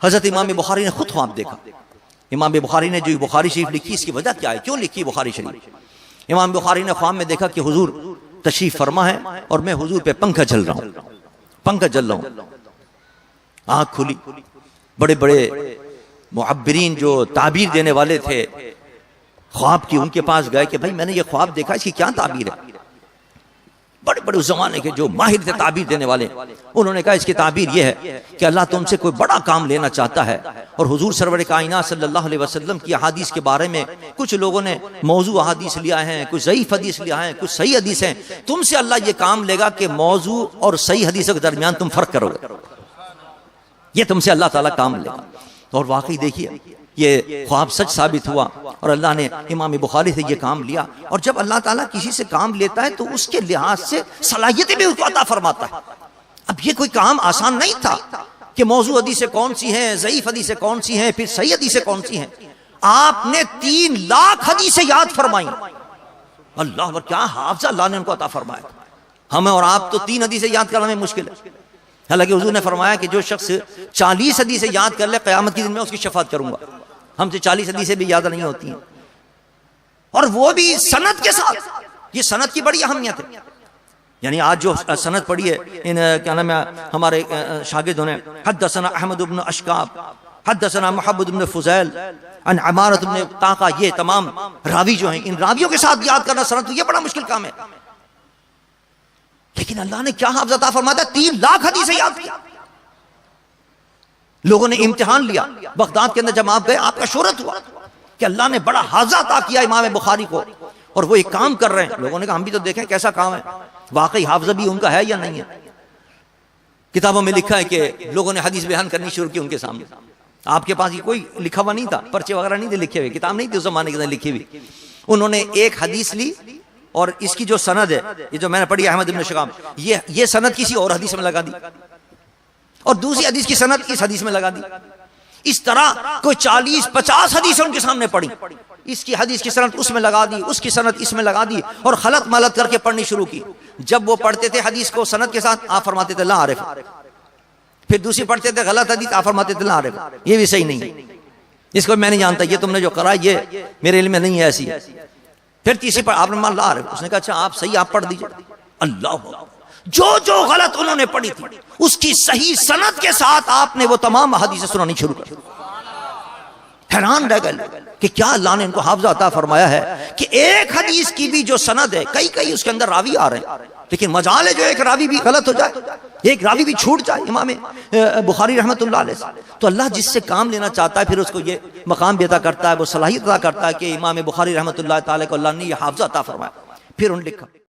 حضرت امام بخاری نے خود خواب دیکھا. امام بخاری نے جو بخاری شریف لکھی اس کی وجہ کیا ہے, کیوں لکھی بخاری شریف؟ امام بخاری نے خواب میں دیکھا کہ حضور تشریف فرما ہے اور میں حضور پہ پنکھا جل رہا ہوں, پنکھا جل رہا ہوں. آنکھ کھلی, بڑے بڑے معبرین جو تعبیر دینے والے تھے خواب کی, ان کے پاس گئے کہ بھائی میں نے یہ خواب دیکھا, اس کی کیا تعبیر ہے؟ بڑے بڑے اس زمانے کے جو ماہر تھے تعبیر دینے والے, انہوں نے کہا اس کی تعبیر یہ ہے کہ اللہ تم سے کوئی بڑا کام لینا چاہتا ہے. اور حضور سرور کائنات صلی اللہ علیہ وسلم کی احادیث کے بارے میں کچھ لوگوں نے موضوع احادیث لیا ہے, کچھ ضعیف حدیث لیا ہے, کچھ صحیح حدیث ہیں. تم سے اللہ یہ کام لے گا کہ موضوع اور صحیح حدیث کے درمیان تم فرق کرو گے, یہ تم سے اللہ تعالیٰ کام لے گا. اور واقعی دیکھیے یہ خواب سچ ثابت ہوا اور اللہ نے امام بخاری سے یہ کام لیا. اور جب اللہ تعالیٰ کسی سے کام لیتا ہے تو اس کے لحاظ سے صلاحیتیں بھی اس کو عطا فرماتا ہے. اب یہ کوئی کام آسان نہیں تھا کہ موضوع حدیثیں کون سی ہیں, ضعیف حدیثیں کون سی ہیں, پھر صحیح حدیثیں کون سی ہیں. آپ نے 3 لاکھ حدیثیں یاد فرمائیں. اللہ اکبر, کیا حافظہ اللہ نے ان کو عطا فرمایا. ہمیں اور آپ تو 3 حدیثیں یاد کرنا میں مشکل ہے. حالانکہ حضور نے فرمایا کہ جو شخص 40 حدیثیں یاد کر لے قیامت کے دن میں اس کی شفاعت کروں گا. ہم سے 40 حدیثیں بھی یاد نہیں ہوتی ہیں, اور وہ بھی سند کے ساتھ. یہ سند کی بڑی اہمیت ہے. یعنی آج جو سند پڑھی ہے ان کیا نام ہے ہمارے شاگردوں نے, حدثنا احمد بن اشکاب, حدثنا محمد بن فضیل عن عمارت بن طاقہ, یہ تمام راوی جو ہیں ان راویوں کے ساتھ یاد کرنا سند, یہ بڑا مشکل کام ہے. لیکن اللہ نے کیا حافظ عطا فرمایا, 3 لاکھ حدیثیں یاد کیا. لوگوں نے امتحان لیا بغداد کے اندر, جب آپ گئے آپ کا شہرت ہوا کہ اللہ نے بڑا حافظہ عطا کیا امام بخاری کو, اور وہ ایک کام کر رہے ہیں. لوگوں نے کہا ہم بھی تو دیکھیں کیسا کام ہے, واقعی حافظہ بھی ان کا ہے یا نہیں ہے. کتابوں میں لکھا ہے کہ لوگوں نے حدیث بیان کرنی شروع کی ان کے سامنے. آپ کے پاس یہ کوئی لکھا ہوا نہیں تھا, پرچے وغیرہ نہیں تھے لکھے ہوئے, کتاب نہیں تھی اس زمانے کے اندر لکھی ہوئی. انہوں نے ایک حدیث لی اور اس کی جو سند ہے, یہ جو میں نے پڑھی احمد بن شقام, یہ سند کسی اور حدیث میں لگا دی, اور دوسری حدیث کی سند اس حدیث میں لگا دی. اس طرح کوئی 40-50 حدیثیں ان کے سامنے پڑھی. اس کی حدیث کی سند اس میں لگا دی, اس کی سند اس میں لگا دی, اور خلط ملط کر کے پڑھنی شروع کی. جب وہ پڑھتے تھے حدیث کو سند کے ساتھ, آپ فرماتے تھے لا عارف. پھر دوسری پڑھتے تھے غلط حدیث, آپ فرماتے تھے لا عارف, یہ بھی صحیح نہیں ہے, اس کو میں نہیں جانتا, یہ تم نے جو کرا یہ میرے علم میں نہیں ہے ایسی. پھر تیسری پر آپ نے مان لا عارف, اس نے کہا اچھا آپ صحیح آپ پڑھ دیجئے. اللہ جو غلط انہوں نے پڑھی تھی اس کی صحیح سند کے ساتھ آپ نے وہ تمام حدیثیں سنانی شروع کر. حیران رہ گئے کہ کیا اللہ نے ان کو حافظہ عطا فرمایا ہے کہ ایک حدیث کی بھی جو سند ہے, کئی اس کے اندر راوی آ رہے ہیں, لیکن مجال ہے جو ایک راوی بھی غلط ہو جائے, ایک راوی بھی چھوٹ جائے امام بخاری رحمۃ اللہ علیہ سے. تو اللہ جس سے کام لینا چاہتا ہے پھر اس کو یہ مقام بھی عطا کرتا ہے, وہ صلاحیت عطا کرتا ہے کہ امام بخاری رحمۃ اللہ تعالی کو اللہ نے یہ حافظہ عطا فرمایا. پھر انہوں نے لکھا